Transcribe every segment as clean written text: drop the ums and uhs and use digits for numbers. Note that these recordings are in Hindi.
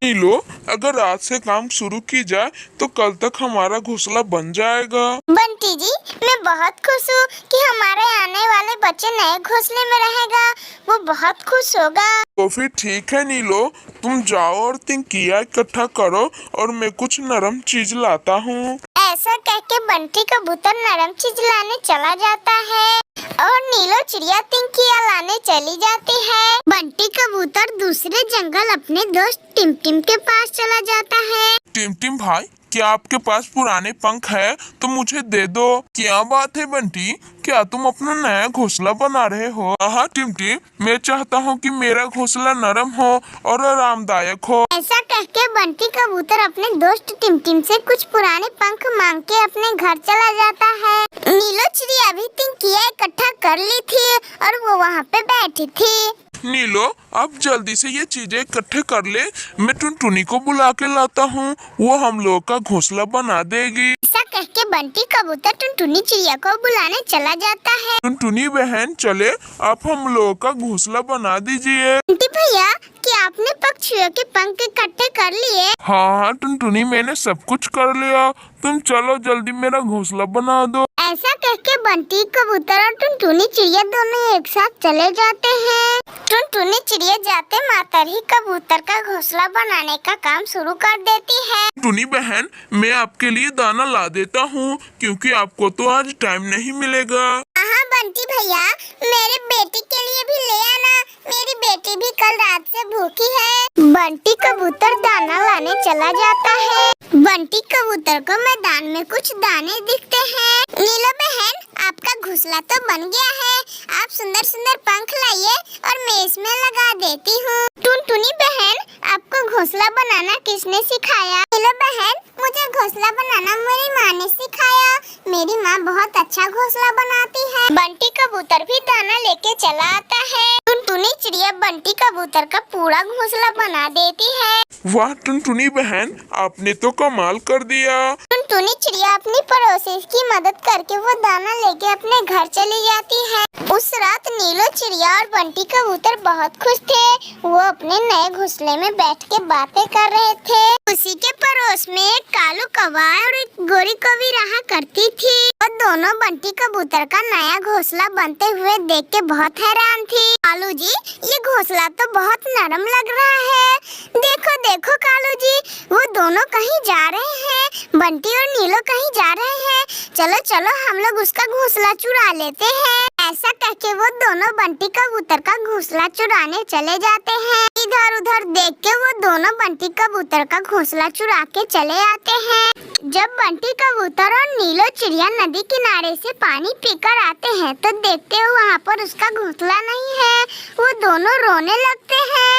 नीलो, अगर आज से काम शुरू की जाए तो कल तक हमारा घोंसला बन जाएगा। बंटी जी, मैं बहुत खुश हूँ कि हमारे आने वाले बच्चे नए घोंसले में रहेगा। वो बहुत खुश होगा। तो फिर ठीक है नीलो, तुम जाओ और तिनकिया इकट्ठा करो और मैं कुछ नरम चीज लाता हूँ। ऐसा कह के बंटी कबूतर नरम चीज लाने चला जाता है और नीलो चिड़िया तिनकिया लाने चली जाती है। बंटी कबूतर दूसरे जंगल अपने दोस्त टिमटिम के पास चला जाता है। टिमटिम भाई, क्या आपके पास पुराने पंख है तो मुझे दे दो। क्या बात है बंटी, क्या तुम अपना नया घोंसला बना रहे हो? हाँ टिमटिम, मैं चाहता हूँ कि मेरा घोंसला नरम हो और आरामदायक हो। ऐसा कह के बंटी कबूतर अपने दोस्त टिमटिम से कुछ पुराने पंख मांग के अपने घर चला जाता है। नीलो चिड़िया भी तिनकिया इकट्ठा कर ली थी और वो वहाँ पे बैठी थी। नीलो, अब जल्दी से ये चीजें इकट्ठे कर ले, मैं टुनटुनी को बुला के लाता हूँ, वो हम लोग का घोंसला बना देगी। ऐसा कह के बंटी कबूतर टुनटुनी चिड़िया को बुलाने चला जाता है। टुनटुनी बहन, चले आप हम लोग का घोंसला बना दीजिए। बंटी भैया, क्या आपने पक्षियों के पंख इकट्ठे कर लिए? हाँ टुनटुनी, मैंने सब कुछ कर लिया, तुम चलो जल्दी मेरा घोंसला बना दो। ऐसा कह के बंटी कबूतर और टुनटुनी चिड़िया दोनों एक साथ चले जाते हैं। टुनटुनी चिड़िया जाते मातर ही कबूतर का घोंसला बनाने का काम शुरू कर देती है। टुनी बहन, मैं आपके लिए दाना ला देता हूँ क्योंकि आपको तो आज टाइम नहीं मिलेगा। हाँ बंटी भैया, मेरे बेटी के लिए भी ले आना, मेरी बेटी भी कल रात से भूखी है। बंटी कबूतर दाना लाने चला जाता है। बंटी कबूतर को मैदान में कुछ दाने दिखते हैं। नीलो बहन, आपका घोंसला तो बन गया है, आप सुंदर सुंदर पंख लाइए और मैं इसमें लगा देती हूँ। टुनटुनी बहन, आपको घोंसला बनाना किसने सिखाया? नीलो बहन, मुझे घोंसला बनाना मेरी माँ ने सिखाया। मेरी माँ बहुत अच्छा घोंसला बनाती है। बंटी कबूतर भी दाना लेके चला आता है। टुनटुनी चिड़िया बंटी कबूतर का पूरा घोंसला बना देती है। वाह टुनटुनी बहन, आपने तो कमाल कर दिया। टुनटुनी चिड़िया अपनी पड़ोसी की मदद करके वो दाना लेके अपने घर चली जाती है। उस रात नीलो चिड़िया और बंटी कबूतर बहुत खुश थे। वो अपने नए घोंसले में बैठ के बातें कर रहे थे। उसी के पड़ोस में एक कालू कौवा और एक गोरी कौवी रहा करती थी। और दोनों बंटी कबूतर का नया घोंसला बनते हुए देख के बहुत हैरान थी। कालू जी, ये घोंसला तो बहुत नरम लग रहा है। देखो देखो कालू जी, वो दोनों कहीं जा रहे हैं। बंटी और नीलो कहीं जा रहे हैं। चलो चलो हम लोग उसका घोंसला चुरा लेते हैं। ऐसा कह के वो दोनों बंटी कबूतर का घोंसला चुराने चले जाते हैं। इधर उधर देख के वो दोनों बंटी कबूतर का घोंसला चुरा के चले आते हैं। जब बंटी कबूतर और नीलो चिड़िया नदी किनारे से पानी पीकर आते हैं तो देखते हो वहाँ पर उसका घोंसला नहीं है। वो दोनों रोने लगते हैं।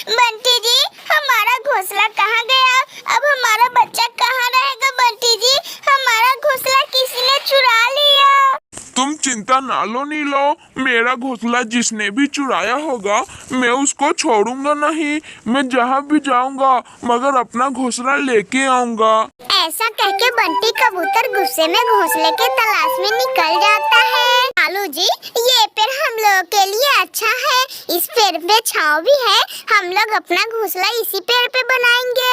बंटी जी, हमारा घोंसला कहाँ गया? अब हमारा बच्चा कहाँ रहेगा? बंटी जी, हमारा घोंसला किसी ने चुरा लिया। तुम चिंता ना लो नीलो, मेरा घोंसला जिसने भी चुराया होगा मैं उसको छोड़ूंगा नहीं। मैं जहाँ भी जाऊंगा मगर अपना घोंसला लेके आऊंगा। ऐसा कह के बंटी कबूतर गुस्से में घोंसले के तलाश में निकल जाता है। कालू जी, ये पेड़ हम लोगों के लिए अच्छा है, इस पेड़ पे छांव भी है, हम लोग अपना घोंसला इसी पेड़ पे बनाएंगे।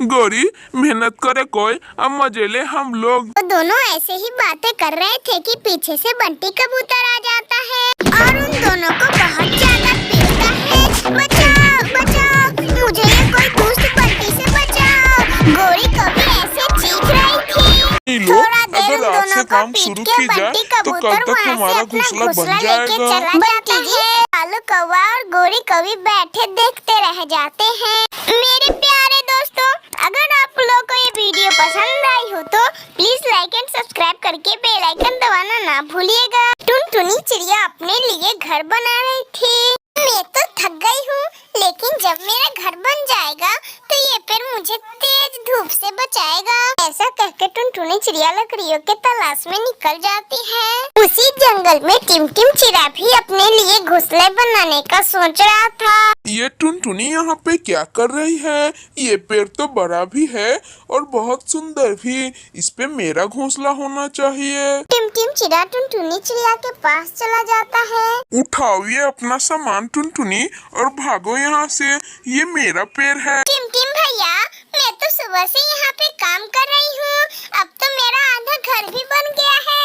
गोरी, मेहनत करे कोई, अब मजे ले हम लोग। वो दोनों ऐसे ही बातें कर रहे थे कि पीछे से बंटी कबूतर आ जाता है और उन दोनों को बहुत ज्यादा पीटता है। बचाओ बचाओ, मुझे ये कोई दुष्ट बंटी से बचाओ। गोरी कभी ऐसे चीख रही थी। नीलो, अगर आज से काम शुरू की जाए तो कल तक हमारा घोंसला बन जाएगा। बंटी जी, कालू कौवा और गोरी कभी बैठे देखते रह जाते हैं। मेरे प्यारे दोस्तों, अगर आप लोगों को ये वीडियो पसंद आई हो तो प्लीज लाइक एंड सब्सक्राइब करके बेल आइकन दबाना ना भूलिएगा। टुनटुनी चिड़िया अपने लिए घर बना रही थी। मैं तो थक गई हूँ, लेकिन जब मेरा घर बन जाएगा तो ये पेड़ मुझे तेज धूप से बचाएगा। ऐसा कहकर टुनटुनी चिड़िया लकड़ियों के तलाश में निकल जाती है। उसी जंगल में टिमटिम चिड़ा भी अपने लिए घोंसले बनाने का सोच रहा था। ये टुनटुनी यहाँ पे क्या कर रही है? ये पेड़ तो बड़ा भी है और बहुत सुंदर भी। इस पे मेरा घोंसला होना चाहिए। टिमटिम चिड़ा टुनटुनी चिड़िया के पास चला जाता है। उठाओ ये अपना सामान टुनटुनी और भागो यहाँ से। ये मेरा पेड़ है। टिमटिम भैया, मैं तो सुबह से यहाँ पे काम कर रही हूँ। अब तो मेरा आधा घर भी बन गया है।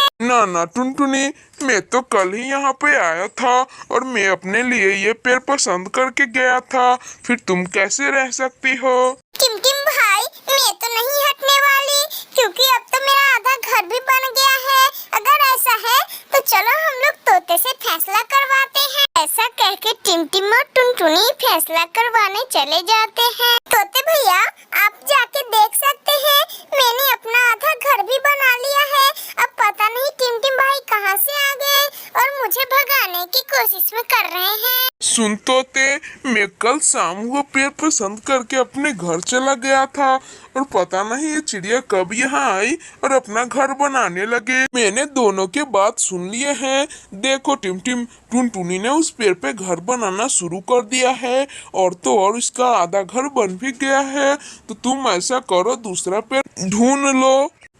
ना टुनटुनी, मैं तो कल ही यहाँ पे आया था और मैं अपने लिए ये पेड़ पसंद करके गया था। फिर तुम कैसे रह सकती हो? टिमटिम भाई, मैं तो नहीं हटने वाली, क्योंकि अब तो मेरा आधा घर भी बन गया है। अगर ऐसा है तो चलो हम लोग तोते से फैसला करवाते हैं। ऐसा कह के टिमटिम और टुनटुनी फैसला करवाने चले जाते हैं। तोते भैया, आप जाके देख सकते हैं, मैंने अपना आधा घर भी बना लिया है। अब पता नहीं टिमटिम भाई कहाँ से आ गए और मुझे भगाने की कोशिश में कर रहे हैं। सुन तोते, मैं कल शाम वो पेड़ पसंद करके अपने घर चला गया था और पता नहीं ये चिड़िया कब यहाँ आई और अपना घर बनाने लगे। मैंने दोनों के बात सुन लिए हैं। देखो टिमटिम, टुनटुनी ने उस पेड़ पे घर बनाना शुरू कर दिया है और तो और इसका आधा घर बन भी गया है। तो तुम ऐसा करो, दूसरा पेड़ ढूंढ लो।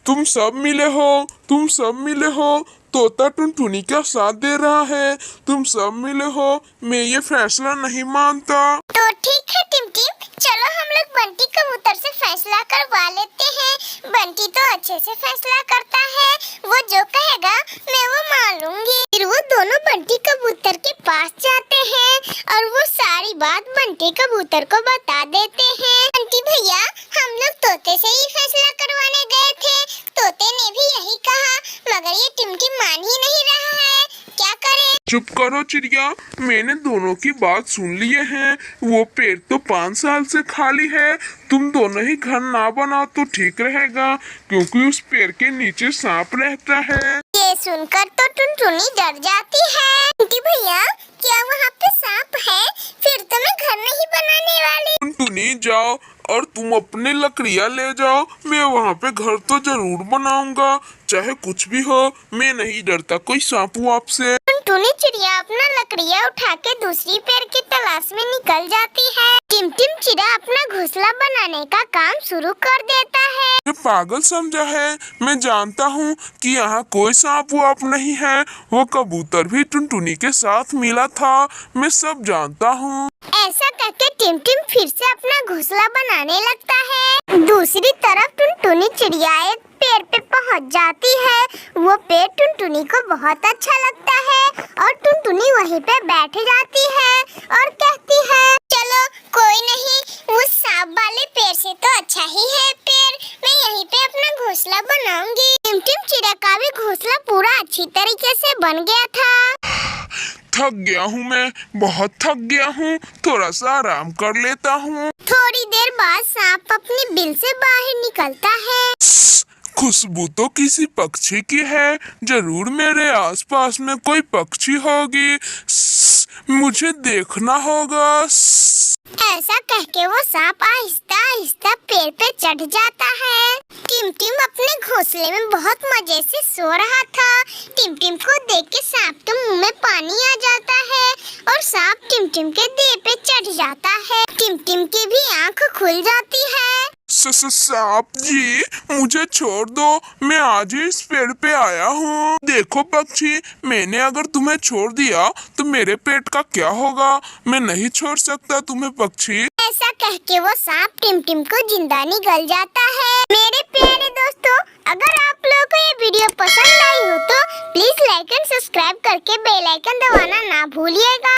तुम सब मिले हो। तोता टुनटुनी का साथ दे रहा है। तुम सब मिले हो। मैं ये फैसला नहीं मानता। तो ठीक है टिमटिम, चलो हम लोग बंटी कबूतर से फैसला करवा लेते हैं। बंटी तो अच्छे से फैसला करता है, वो जो कहेगा मैं वो मान लूंगी। फिर वो दोनों बंटी कबूतर के पास जाते हैं और वो सारी बात बंटी कबूतर को बता देते हैं। बंटी भैया, हम लोग तोते से ही फैसला करवाने गए थे। तोते ने भी यही कहा, मगर ये टिमटिम मान ही नहीं रहा है। क्या करें? चुप करो चिड़िया, मैंने दोनों की बात सुन लिए हैं। वो पेड़ तो 5 साल से खाली है। तुम दोनों ही घर ना बनाओ तो ठीक रहेगा, क्योंकि उस पेड़ के नीचे सांप रहता है। ये सुनकर तो टुनटुनी डर जाती है। बंटी भैया, क्या वहाँ पे सांप है? फिर तो मैं घर नहीं बनाने वाली। टुनटुनी जाओ और तुम अपने लकड़ियाँ ले जाओ। मैं वहाँ पे घर तो जरूर बनाऊंगा, चाहे कुछ भी हो। मैं नहीं डरता कोई सांप वाप से। टुनटुनी चिड़िया अपना लकड़ियाँ उठा के दूसरी पेड़ की तलाश में निकल जाती है। टिमटिम चिड़ा अपना घोंसला बनाने का काम शुरू कर देता है। ये पागल समझा है। मैं जानता हूँ कि यहाँ कोई सांप वाप नहीं है। वो कबूतर भी टुनटुनी के साथ मिला था। मैं सब जानता हूँ। ऐसा करके टिमटिम फिर से अपना घोंसला बनाने लगता है। दूसरी तरफ टुनटुनी चिड़िया एक पेड़ पे पहुंच जाती है। वो पेड़ टुनटुनी को बहुत अच्छा लगता है और टुनटुनी वहीं पे बैठ जाती है और कहती है, चलो कोई नहीं, उस सांप वाले पेड़ से तो अच्छा ही है पेड़। मैं यहीं पे अपना घोंसला बनाऊंगी। टिमटिम चिड़िया का भी घोंसला पूरा अच्छी तरीके से बन गया था। थक गया हूँ, मैं बहुत थक गया हूँ। थोड़ा सा आराम कर लेता हूँ। थोड़ी देर बाद सांप अपनी बिल से बाहर निकलता है। खुशबू तो किसी पक्षी की है। जरूर मेरे आसपास में कोई पक्षी होगी। मुझे देखना होगा। ऐसा कह के वो सांप आहिस्ता आहिस्ता पेड़ पे चढ़ जाता है। टिमटिम अपने घोंसले में बहुत मजे से सो रहा था। टिमटिम को देख के सांप के मुंह में पानी आ जाता है और सांप टिमटिम के देह पे चढ़ जाता है। टिमटिम की भी आंख खुल जाती है। सांप जी, मुझे छोड़ दो। मैं आज ही इस पेड़ पे आया हूँ। देखो पक्षी, मैंने अगर तुम्हें छोड़ दिया तो मेरे पेट का क्या होगा? मैं नहीं छोड़ सकता तुम्हें पक्षी। ऐसा कह के वो सांप टिमटिम को जिंदा निगल जाता है। मेरे प्यारे दोस्तों, अगर आप लोगों को ये वीडियो पसंद आई हो तो प्लीज लाइक एंड सब्सक्राइब करके बेल आइकन दबाना ना भूलिएगा।